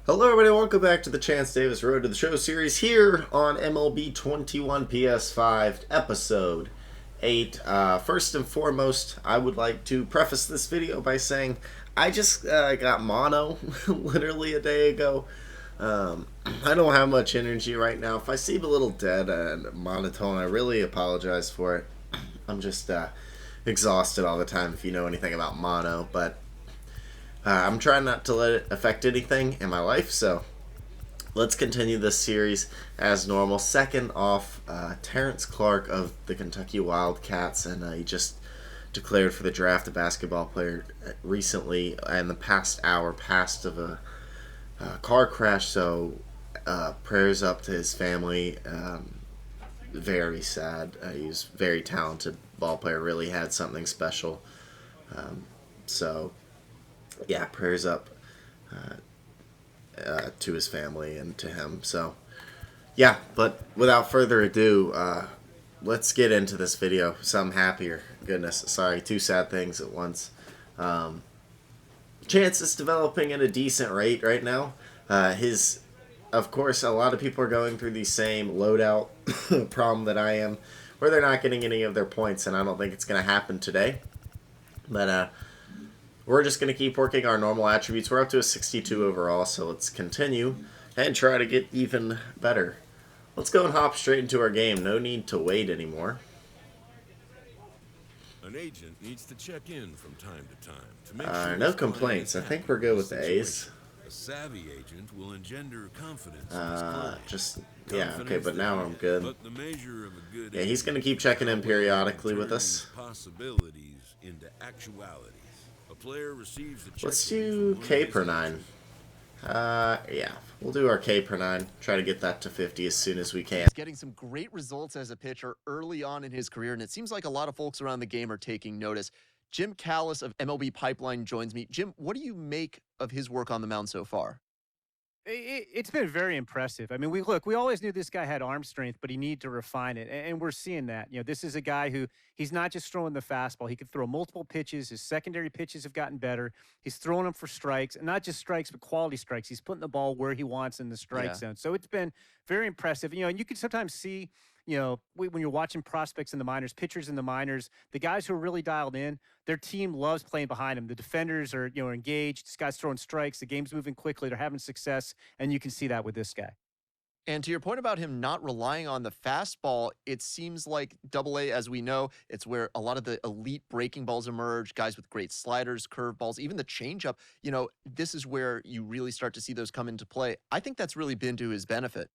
Hello everybody, welcome back to the Chance Davis Road to the Show series here on MLB 21 PS5 episode 8. First and foremost, I would like to preface this video by saying I just got mono literally a day ago. I don't have much energy right now. If I seem a little dead and monotone, I really apologize for it. I'm just exhausted all the time if you know anything about mono, but I'm trying not to let it affect anything in my life, so let's continue this series as normal. Second off, Terrence Clark of the Kentucky Wildcats, and he just declared for the draft a basketball player recently, and the past hour passed of a car crash, so prayers up to his family. Very sad. He was a very talented ball player, really had something special. So yeah, prayers up to his family and to him. So, yeah, but without further ado, let's get into this video. Some happier. Goodness, sorry, two sad things at once. Chance is developing at a decent rate right now. Of course, a lot of people are going through the same loadout problem that I am, where they're not getting any of their points, and I don't think it's going to happen today. But, we're just going to keep working our normal attributes. We're up to a 62 overall, so let's continue and try to get even better. Let's go and hop straight into our game. No need to wait anymore. An agent needs to check in from time to time to make sure No complaints. I think we're good with the A's. A savvy agent will engender confidence in his client. Yeah, okay, but now I'm good. But the measure of a good Yeah, he's going to keep checking in periodically with us. Possibilities into actualities. A player receives the Let's do K per 9. Yeah, we'll do our K per 9. Try to get that to 50 as soon as we can. He's getting some great results as a pitcher early on in his career, and it seems like a lot of folks around the game are taking notice. Jim Callis of MLB Pipeline joins me. Jim, what do you make of his work on the mound so far? It's been very impressive. I mean, we always knew this guy had arm strength, but he needed to refine it, and we're seeing that. You know, this is a guy who he's not just throwing the fastball. He can throw multiple pitches. His secondary pitches have gotten better. He's throwing them for strikes, and not just strikes, but quality strikes. He's putting the ball where he wants in the strike zone. So it's been very impressive. You know, and you can sometimes see, you know, when you're watching prospects in the minors, pitchers in the minors, the guys who are really dialed in, their team loves playing behind them. The defenders are, you know, engaged. This guy's throwing strikes. The game's moving quickly. They're having success, and you can see that with this guy. And to your point about him not relying on the fastball, it seems like Double-A, as we know, it's where a lot of the elite breaking balls emerge, guys with great sliders, curveballs, even the changeup. You know, this is where you really start to see those come into play. I think that's really been to his benefit.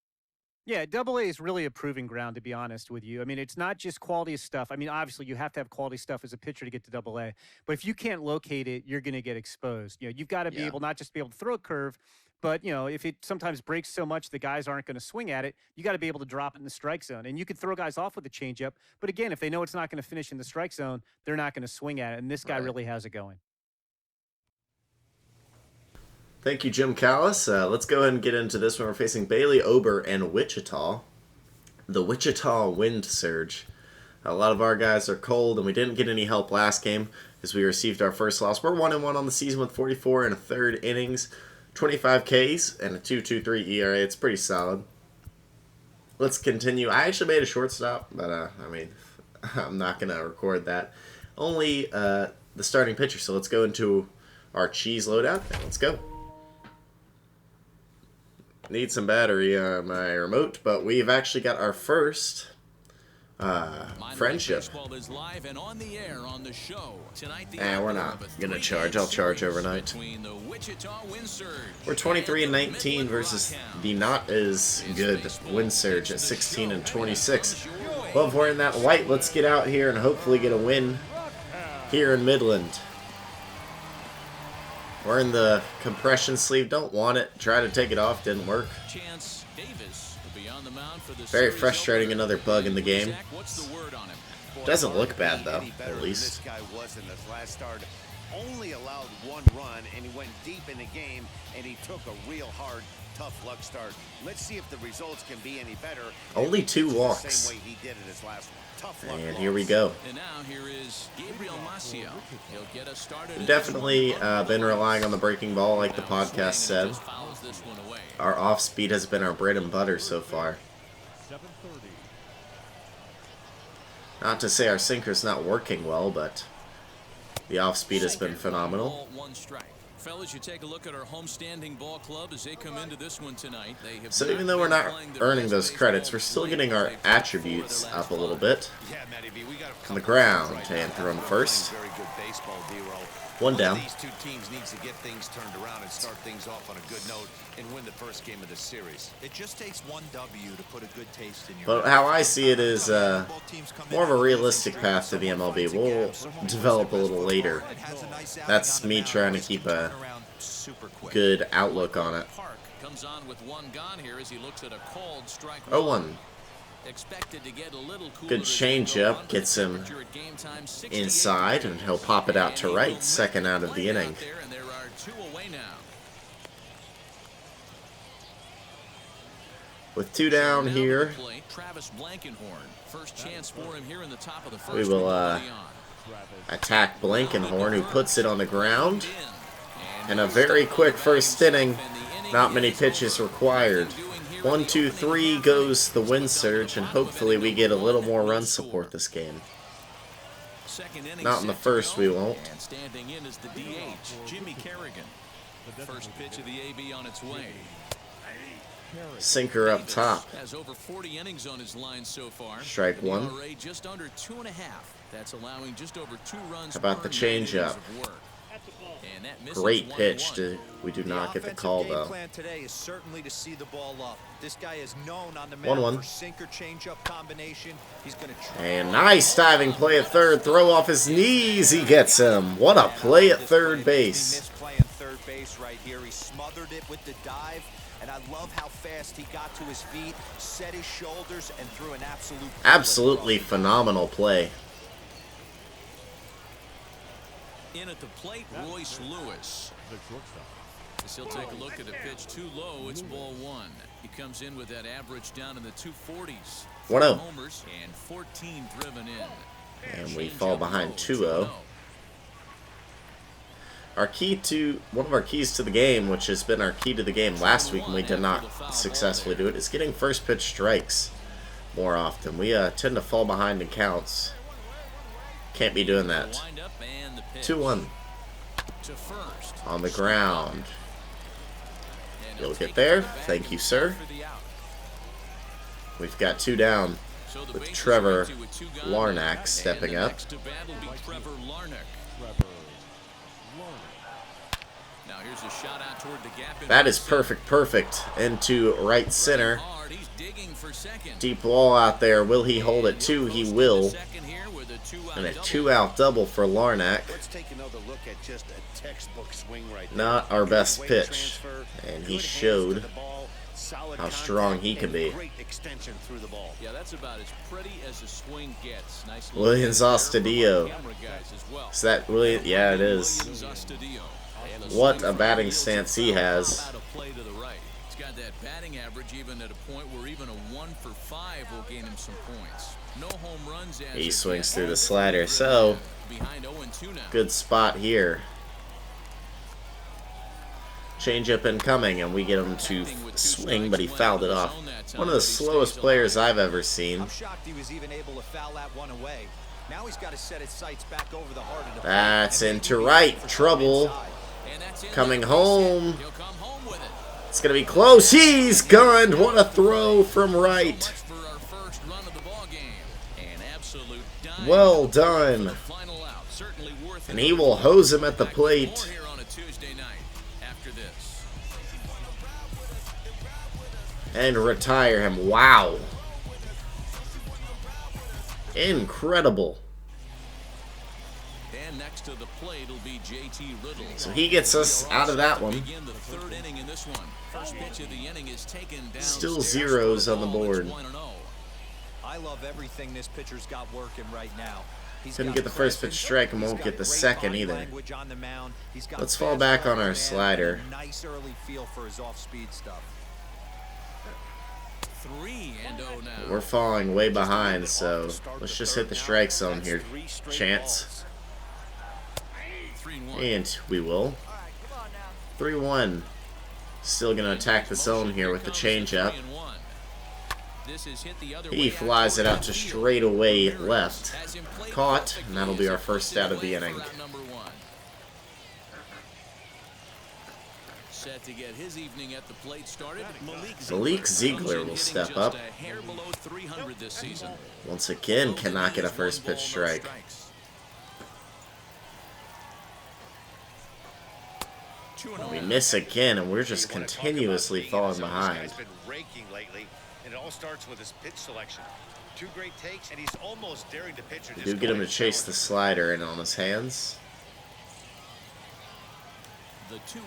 Yeah, Double-A is really a proving ground, to be honest with you. I mean, it's not just quality of stuff. I mean, obviously, you have to have quality stuff as a pitcher to get to Double-A. But if you can't locate it, you're going to get exposed. You know, you've got to be able not just to be able to throw a curve, but, you know, if it sometimes breaks so much the guys aren't going to swing at it, you got to be able to drop it in the strike zone. And you can throw guys off with a changeup. But again, if they know it's not going to finish in the strike zone, they're not going to swing at it. And this guy really has it going. Thank you, Jim Callis. Let's go ahead and get into this one. We're facing Bailey Ober and Wichita. The Wichita wind surge. A lot of our guys are cold, and we didn't get any help last game as we received our first loss. We're 1-1 on the season with 44 and a third innings, 25 Ks, and a 2.23 ERA. It's pretty solid. Let's continue. I actually made a shortstop, but, I mean, I'm not going to record that. Only the starting pitcher, so let's go into our cheese loadout, and let's go. Need some battery on my remote, but we've actually got our first friendship. And we're not gonna charge. I'll charge overnight. We're 23-19 versus the not as good Wind Surge at 16-26. Well, if we're in that white, let's get out here and hopefully get a win here in Midland. We're in the compression sleeve. Don't want it. Try to take it off. Didn't work. Very frustrating. Another bug in the game. Doesn't look bad, though, at least. Only allowed one run, and he went deep in the game, and he took a real hard, tough luck start. Let's see if the results can be any better. Only 2 walks. Same way he did in his last one. Tough luck. And here we go. And now here is Gabriel Maciel. He'll get us started. We've definitely been relying on the breaking ball, like the podcast said. Our off speed has been our bread and butter so far. Not to say our sinker's not working well, but the off speed has been phenomenal. Fellas, you take a look at our homestanding ball club as they come into this one tonight. So even though we're not earning those credits, we're still getting our attributes up a little bit. On the ground and thrown first. One down. These two teams needs to get things turned around and start things off on a good note and win the first game of the series. It just takes one W to put a good taste in your But how I see it is more of a realistic path to the MLB. We'll develop a little later. That's me trying to keep a good outlook on it. Comes on with one gone here as he looks at a called strike. 0-1. Expected to get a little cooler. Good changeup, gets him inside, and he'll pop it out to right, second out of the inning. And there are 2 away now. With 2 down here, Travis Blankenhorn. First chance for him here in the top of the first. we will attack Blankenhorn, who puts it on the ground. And a very quick first inning. Not many pitches required. 1, 2, 3 goes the wind surge, and hopefully we get a little more run support this game. Not in the first, we won't. And standing in is the DH, Jimmy Kerrigan. First pitch of the AB on its way. Sinker up top. Has over 40 innings on his line so far. Strike 1. ERA just under 2.5. That's allowing just over 2 runs. How about the changeup? Great pitch. We do not get the call though. 1-1. And nice diving play at third. Throw off his knees. He gets him. What a play at third base. Right here. He smothered it with the dive, and I love how fast he got to his feet, set his shoulders, and threw an absolutely phenomenal play. In at the plate, Royce Lewis. As he'll take a look at a pitch too low, it's ball 1. He comes in with that average down in the 240s. 1-0. Homers and 14 driven in. And we fall behind 2-0. One of our keys to the game, which has been our key to the game last week, and we did not successfully do it, is getting first pitch strikes more often. We tend to fall behind in counts. Can't be doing that. 2-1. On the ground. You'll get there. Thank you, sir. We've got 2 down with Trevor Larnach stepping up. That is perfect into right center. Deep ball out there. Will he hold it too? He will. And a 2-out double for Larnach. Not our best pitch. And he showed how strong he can be. Yeah, that's about as pretty as a swing gets. Nice Williams Astudillo. Is that really? Yeah, it is. What a batting stance he has. He's got that batting average even at a point where even a 1 for 5 will gain him some points. No home runs. He swings through the slider, so good spot here. Changeup incoming, and we get him to swing, but he fouled it off. One of the slowest players I've ever seen. I'm shocked he was even able to foul that one away. Now he's got to set his sights back over the heart of the That's into right. Trouble. Coming home. It's going to be close. He's gunned. What a throw from right. Well done. And he will hose him at the plate. And retire him. Wow. Incredible. And next to the plate will be JT Riddle. So he gets us out of that one. Still zeros on the board. I love everything this pitcher's got working right now. Couldn't get the first pitch strike and won't get the second either. Let's fall back on our slider. Nice early feel for his off-speed stuff. 3-0 now. We're falling way behind, so let's just hit the strike zone here. Chance. And we will. 3-1. Still going to attack the zone here with the changeup. He flies it out to straightaway left. Caught, and that'll be our first out of the inning. Set to get his evening at the plate started. Malik Ziegler will step up. Once again, cannot get a first pitch strike. We miss again, and we're just continuously falling behind. It all starts with his pitch selection. 2 great takes, and he's almost daring the pitcher. We do get him to chase the slider in on his hands. The 2-1.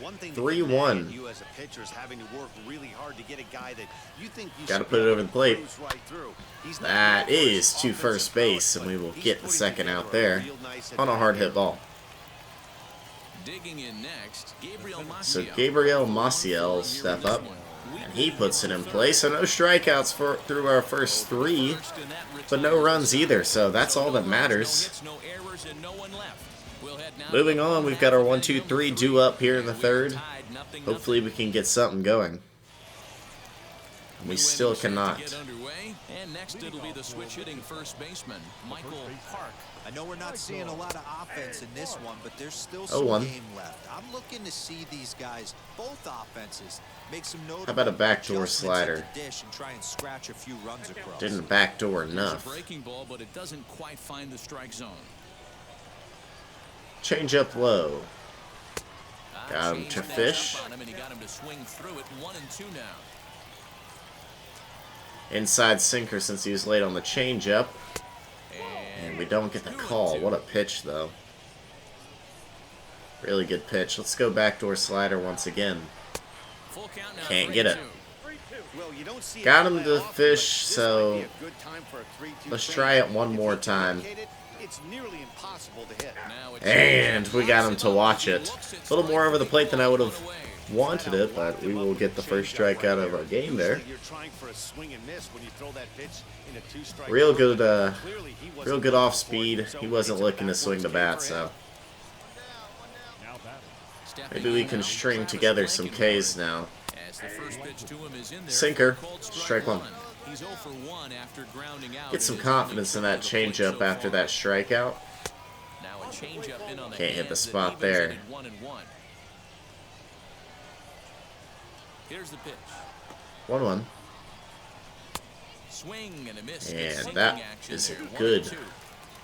One thing 3-1. you as a pitcher is having to work really hard to get a guy that you think you Got to put it over the plate. right through. That is to first base, and we will get the second out there on a hard hit ball. Digging in next, So Gabriel Maciel will step up, and he puts it in play. So no strikeouts through our first 3, but no runs either. So that's all that matters. Moving on, we've got our 1-2-3 due up here in the third. Hopefully we can get something going. We still cannot. And next it'll be the switch hitting first baseman, Michael Park. I know we're not seeing a lot of offense in this one, but there's still 0-1. some game left. I'm looking to see these guys, both offenses, make some notable How about a backdoor adjustments slider? at the dish and try and scratch a few runs across. Didn't backdoor It's enough. a breaking ball, but it doesn't quite find the strike zone. Change up low. Got him Changed to that fish. up on him, and he got him to swing through it. 1-2 now. Inside sinker since he was late on the changeup. And we don't get the call. What a pitch, though. Really good pitch. Let's go backdoor slider once again. Full count now, Can't get it. 3-2. Well, you don't see Got it him fly to often, fish, but this so might be a good time for a 3-2 let's strike. try it one If more you time. complicate it, it's nearly impossible to hit. Now it's And we got him to watch it. A little more over the plate than I would have wanted it, but we will get the first strike out of our game there. You're trying for a swing and miss when you throw that pitch in a 2-strike Real zone. good, Clearly, he wasn't real good looking off for it, speed. so He wasn't it's a looking to backward swing the game bat, for so him. maybe we can string together some Ks now. As the first pitch to him is in there, Sinker. called Strike one. He's 0 for 1 after grounding out. Get some in his confidence in inning that trip to the changeup plate after so that far. strikeout. Now a changeup in on the Can't hit the hands that spot evens there. it at 1-1. Here's the pitch. 1-1. Swing and a miss. And Sinking that action is a there. good 1-2.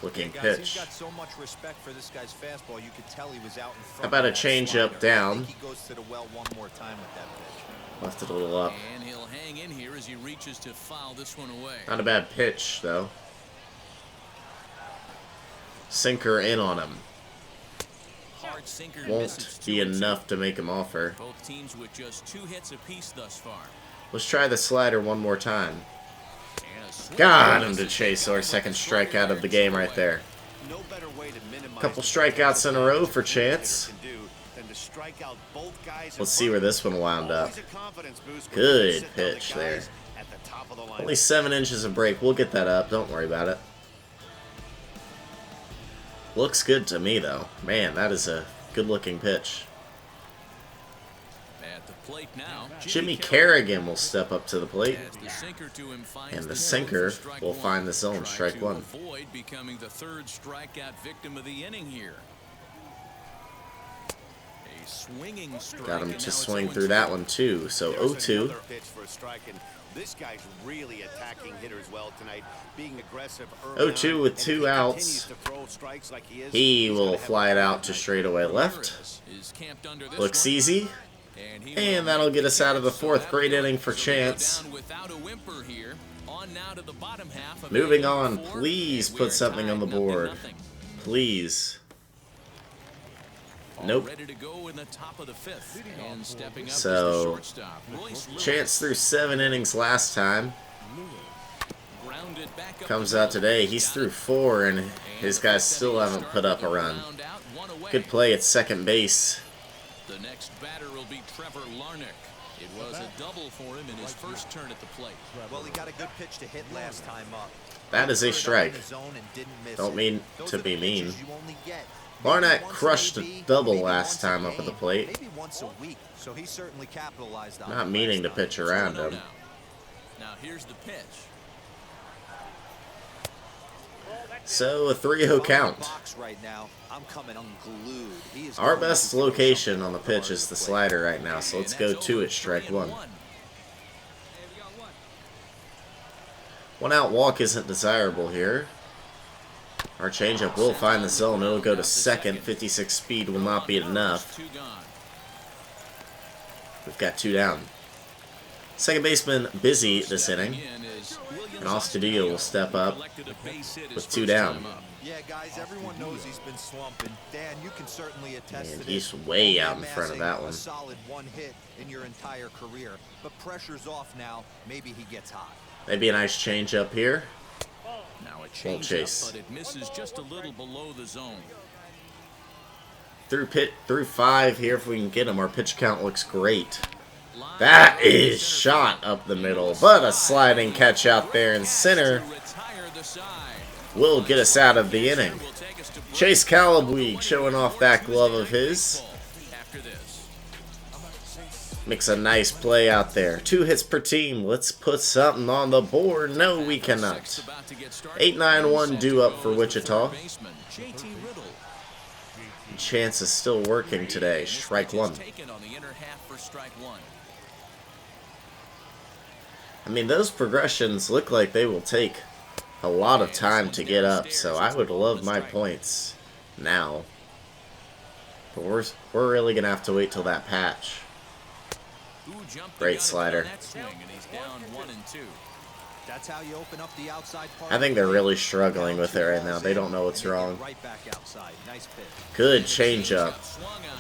looking Guys, pitch. he's got so much respect for this guy's fastball. You could tell he was out in front. How about a of that change-up slider. down? I think he goes to the well one more time with that pitch. Left it a little up. And he'll hang in here as he reaches to foul this one away. Not a bad pitch, though. Sinker in on him. Hard sinker Won't misses be 2-2. enough to make him offer. Both teams with just 2 hits apiece thus far. Let's try the slider one more time. And a swing Got him misses. to chase our second strikeout of the game right there. No better way to minimize Couple the strikeouts in a row for damage Chance. can do than to strike out both guys in Let's see where front. this one wound up. Always a confidence boost when Good you sit down the pitch guys there. at the top of the line. Only 7 inches of break. We'll get that up. Don't worry about it. Looks good to me, though. Man, that is a good-looking pitch. At the plate now, Jimmy Kerrigan will step up to the plate. as the sinker to him finds And the zone sinker for strike will one. find the zone, Try strike to one. Avoid becoming the 3rd strikeout victim of the inning here. A swinging strike. Got him and to now it's swing 0-2. through that one, too. So There's 0-2. another pitch for a strike, and this guy's really attacking hitters well tonight, being aggressive early 0-2 on, with and if 2 he outs. continues to throw strikes like he is, He he's will gonna have fly it a out to night. straightaway left. Ramirez is camped under this Looks one. easy. And he And will that'll make get the us out of the catch. 4th. So Great that'll inning do it. for So we go Chance. down without a whimper here. On now to the bottom half of Moving inning on. 4, Please and put we're something on the tied board. 0-0. Please. All Nope. ready to go in the top of the 5th. And stepping up So, is the shortstop, Royce Lewis. Chance threw 7 innings last time. Grounded back up Comes the out middle. today. He's through 4, and his guys still haven't put up a run. Good play at second base. The next batter will be Trevor Larnach. It was a double for him in his first turn at the plate. Well, he got a good pitch to hit last time up. That is a Put it up in strike. the zone and didn't miss Don't it. mean Those to are the be mean. pitches you only get Barnett crushed a double last time up at the plate. Maybe once a week, so he certainly capitalized on Not it meaning to last time. pitch around him. Now here's the pitch. So a 3-0 count. Box right now, I'm coming unglued. He is Our going best to throw location something on the hard pitch is to the plate. slider right now, so let's go to it, strike one. 1 out walk isn't desirable here. Our changeup will find the zone. It'll go to second. 56 speed will not be enough. We've got 2 down. Second baseman busy this inning. And Ostadillo will step up with 2 down. Yeah, guys, everyone knows he's been slumping. Dan, you can certainly attest And to he's this. way out in Only front of amassing that one. A solid 1 hit in your entire career. But pressure's off now. Maybe he gets hot. Maybe a nice change up here. Now a Won't change chase. but it misses just a little below the zone. Through 5 here if we can get him. Our pitch count looks great. That is shot up the middle, but a sliding catch out there in center will get us out of the inning. Chase Calabweed showing off that glove of his. Makes a nice play out there. 2 hits per team. Let's put something on the board. No, we cannot. 8-9-1 due up for Wichita. Chance is still working today. Strike one. I mean, those progressions look like they will take a lot of time to get up, so I would love my points now. But we're really going to have to wait till that patch. Great slider. That's how you open up the outside part. I think they're really struggling with it right now. They don't know what's wrong. Good changeup.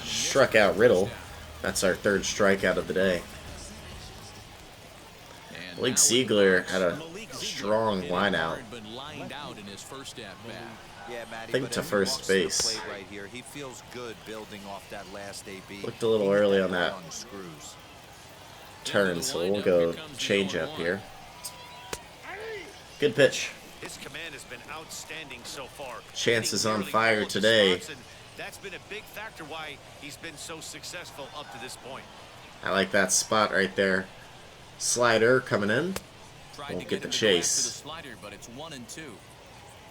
Struck out Riddle. That's our 3rd strikeout of the day. Blake Ziegler had a strong line out. I think to first base. He feels good building off that last AB. Looked a little early on that turn, so we'll go change up here. Good pitch. His command has been outstanding so far. Chance is on fire today. That's been a big factor why he's been so successful up to this point. I like that spot right there. Slider coming in. Won't get the chase.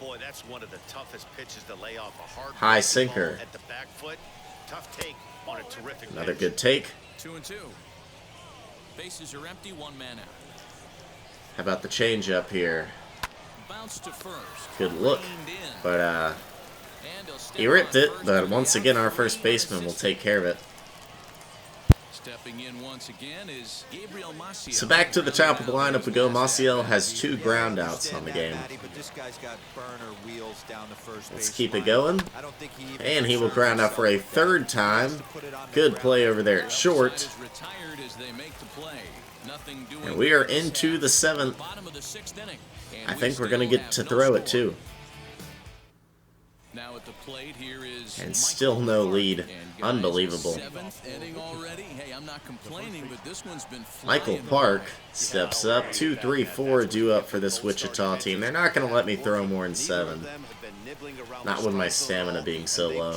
Boy, that's one of the toughest pitches to lay off a hard High sinker. at the back foot. Tough take on a terrific Another pitch. good take. 2-2. Bases are empty, 1 man out. How about the change up here? Bounce to first. Good look. Reined in. But And he'll step he ripped on it, first but with once the again our out. first baseman will take care of it. Stepping in once again is Gabriel Maciel. So back to the top of the lineup we go. Maciel has 2 ground outs on the game. Let's keep it going. And he will ground out for a 3rd time. Good play over there at short. And we are into the 7th. I think we're going to get to throw it too. Now at the plate here is And still no lead. Unbelievable. 7th inning already. Hey, I'm not complaining, but this one's been Michael flying. Park steps up. 2, 3, 4 due up for this Wichita team. They're not going to let me throw more than 7. Not with my stamina being so low.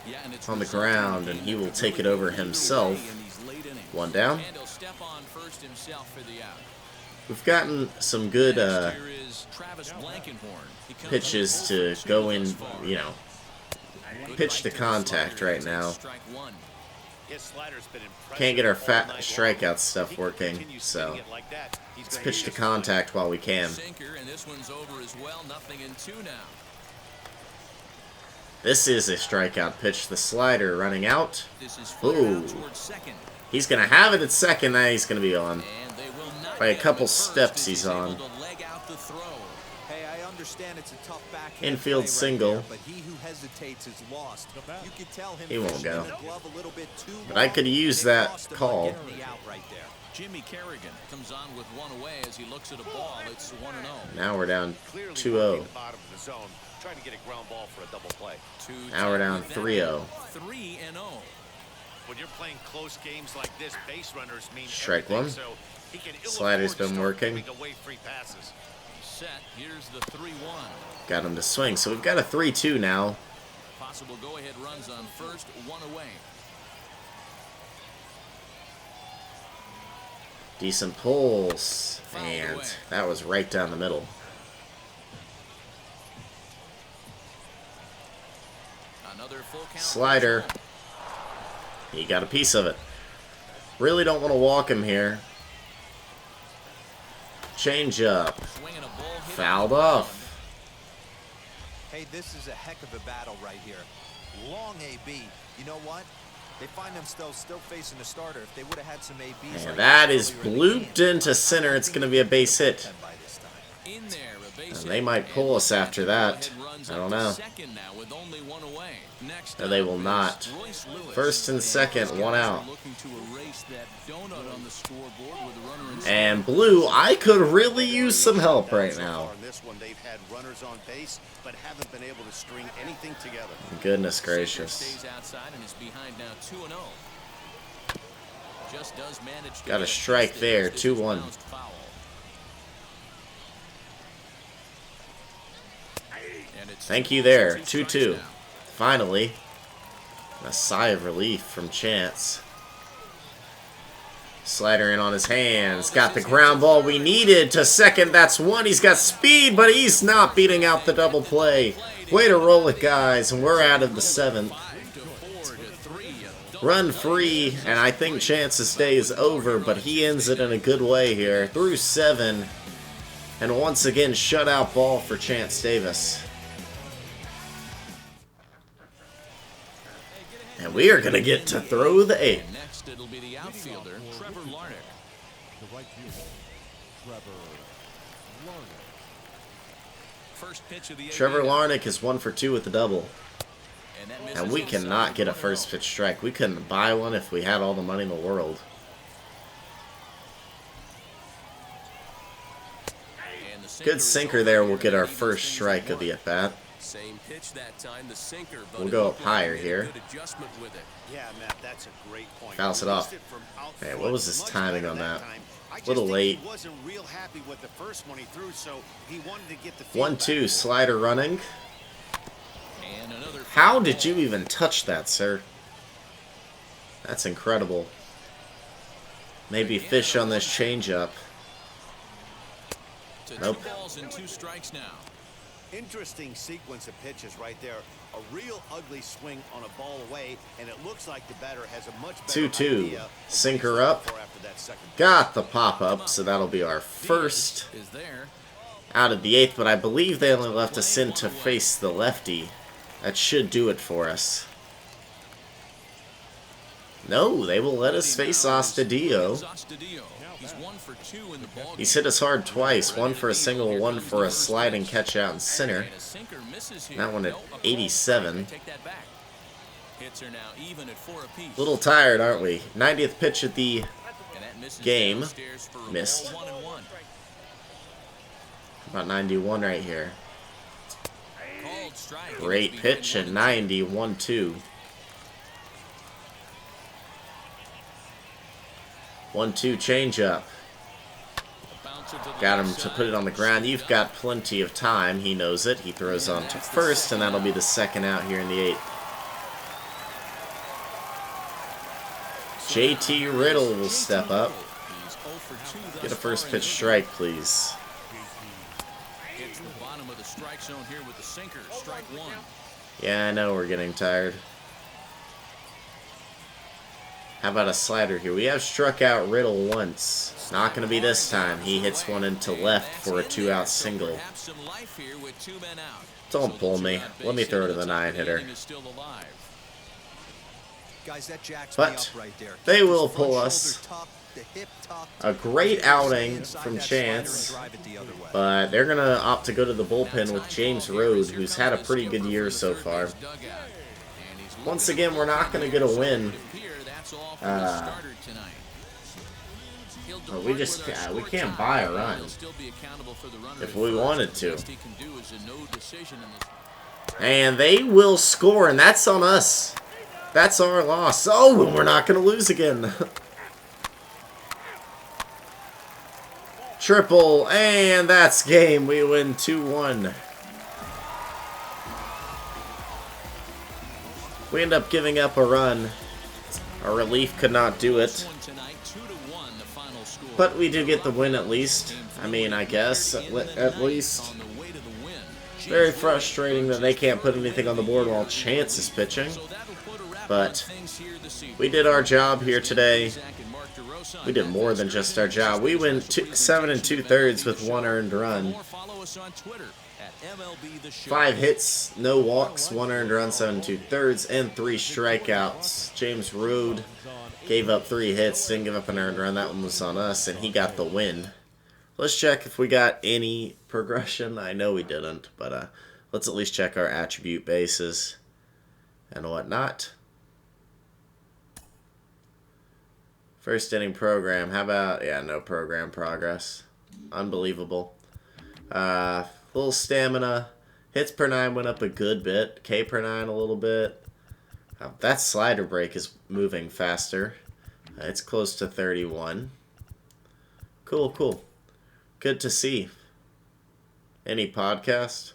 Yeah, and it's On the ground, and he will take it over himself. in these late innings. 1 down. And he'll step on first himself for the out. We've gotten some good Next here is Travis Blankenhorn. He comes pitches in to full go speed in, thus far. you know, Good pitch to bite the contact slider. right It's now. strike one. His slider's been impressive Can't get our all fat night long. strikeout stuff He can working, continue so swinging it like that. He's let's gonna pitch get to his contact while we can. Sinker, and this one's over as well. 0-2 now. This is a strikeout pitch. The slider running out. This is flared Ooh. out towards second. He's going to have it at second. Now he's going to be on. And they will not By a get him couple at first steps as he's able on. to leg out the throw. Hey, I understand it's a tough backhand Infield play right single. there, but he who hesitates is lost. You could tell him He won't fishing go. in the glove a little bit too But I long, could use and it that cost him by call. getting the out right there. Jimmy Kerrigan comes on with one away as he looks at a ball. It's 1-0. Now we're down Clearly 2-0. working the bottom of the zone, trying to get a ground ball for a double play. Now we're down 3-0. 3-0. When you're playing close games like this, base runners mean Strike everything, one. so he can ill Slider's afford to been start working. giving away free passes. set. Here's the 3-1. Got him to swing. So we've got a 3-2 now. Possible go-ahead runs on first, one away. Decent pulls. And that was right down the middle. Another full count. Slider. He got a piece of it. Really don't want to walk him here. Change up. Fouled off. Hey, this is a heck of a battle right here. Long AB. You know what? They find themselves still facing a starter. If they would have had some ABs. And that is blooped into center. It's going to be a base hit. In there, a base And they might pull us after that. I don't know. Second now with only one away. Next No, they will not. First and second, one out. Looking to erase that donut on the scoreboard with a runner in And blue, I could really use some help right now. On this one, they've had runners on base, but haven't been able to string anything together. Goodness gracious. Stays outside and is behind now 2-0. Just does manage to Got a get strike there, 2-1. bounced foul. And it's Thank you there, 2 strikes 2-2. now. Finally, a sigh of relief from Chance. Slider in on his hands. Got the ground ball we needed to second. That's one. He's got speed, but he's not beating out the double play. Way to roll it, guys. And we're out of the 7th. 5-4 to 3. Run free, and I think Chance's day is over, but he ends it in a good way here. Through 7. And once again, shutout ball for Chance Davis. And we are going to get to throw the 8th. Next, it'll be the outfielder, Trevor Larnach. First pitch of the Trevor 8th. Larnach is 1 for 2 with the double. And that misses And we inside cannot get a 1-0. first pitch strike. We couldn't buy one if we had all the money in the world. And the Good is sinker over there. here We'll get to our even first things strike at of the one. at-bat. Same pitch that time, the sinker. But We'll it go looked up like higher he made a here. good adjustment with it. Yeah, Matt, that's a great point. Bounce it off. From out Hey, front, what was his much timing better on that? time. I just Little think late. He wasn't real happy with the first one he threw, so he wanted to get the field 1-2, back. slider running. And another How did you even touch that, sir? That's incredible. Maybe fish on this changeup. to Nope. 2 balls and 2 strikes now. Interesting sequence of pitches right there. A real ugly swing on a ball away, and it looks like the batter has a much better 2-2. idea of Sinker what he's up. looking for after that second. Got the pop-up, so that'll be our first Is there. out of the 8th, but I believe they only left us in to face the lefty. That should do it for us. No, they will let us face Astudillo. He's 1 for 2 in the ball. He's hit us hard twice, one for a single, one for a sliding catch out in center. And a sinker misses here. That one at No, a call 87. strike. Take that back. Hits are now even at 4 apiece. Little tired, aren't we? 90th pitch at the And that misses game. downstairs for a Missed. ball 1-1. About 91 right here. Called strike. Great pitch at 90, 1-2. 1-2 changeup. Got him to put it on the ground. You've got plenty of time. He knows it. He throws on to first, and that'll be the second out here in the 8th. JT Riddle will step up. Get a first pitch strike, please. Hits the bottom of the strike zone here with the sinker. Strike 1. Yeah, I know we're getting tired. How about a slider here? We have struck out Riddle once. Not going to be this time. He hits one into left for a 2-out single. Perhaps some life here with 2 men out. Don't pull me. Let me throw to the 9-hitter. Is still alive. Guys, that jacks But me up right there. they will Front pull shoulder us. tuck, the hip tuck. A great outing Inside from that slider and Chance. drive it the other way. But they're going to opt to go to the bullpen with James Rode, who's had a pretty good year so far. Once again, we're not going to get a win. Well, we can't buy a run if we wanted to. And they will score, and that's on us. That's our loss. Oh, we're not going to lose again. Triple, and that's game. We win 2-1. We end up giving up a run. Our relief could not do it. But we do get the win at least. I mean, I guess, at least. Very frustrating that they can't put anything on the board while Chance is pitching. But we did our job here today. We did more than just our job. We win 7 2/3 with 1 earned run. 5 hits, no walks, 1 earned run, 7 2/3, and 3 strikeouts. James Rood gave up 3 hits, didn't give up an earned run. That one was on us, and he got the win. Let's check if we got any progression. I know we didn't, but let's at least check our attribute bases and whatnot. First inning program. How about, yeah, no program progress. Unbelievable. Little stamina. Hits per 9 went up a good bit. K per 9 a little bit. That slider break is moving faster. It's close to 31. Cool, cool. Good to see. Any podcast?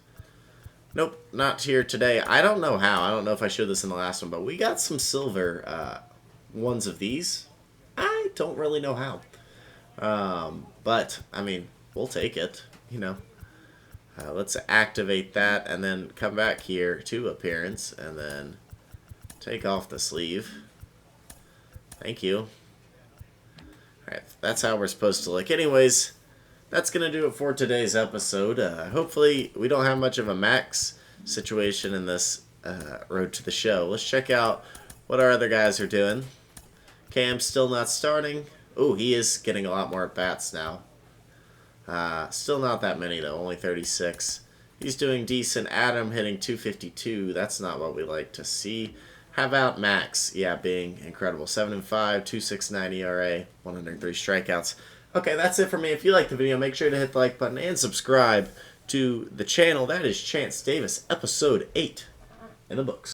Nope, not here today. I don't know how. I don't know if I showed this in the last one, but we got some silver ones of these. I don't really know how. But, I mean, we'll take it, you know. Let's activate that and then come back here to appearance and then take off the sleeve. Thank you. Alright, that's how we're supposed to look. Anyways, that's going to do it for today's episode. Hopefully, we don't have much of a max situation in this road to the show. Let's check out what our other guys are doing. Cam's still not starting. Oh, he is getting a lot more at-bats now. Still not that many, though. Only 36. He's doing decent. Adam hitting 252. That's not what we like to see. How about Max? Yeah, being incredible. 7-5, 2.69 ERA, 103 strikeouts. Okay, that's it for me. If you liked the video, make sure to hit the like button and subscribe to the channel. That is Chance Davis, episode 8 in the books.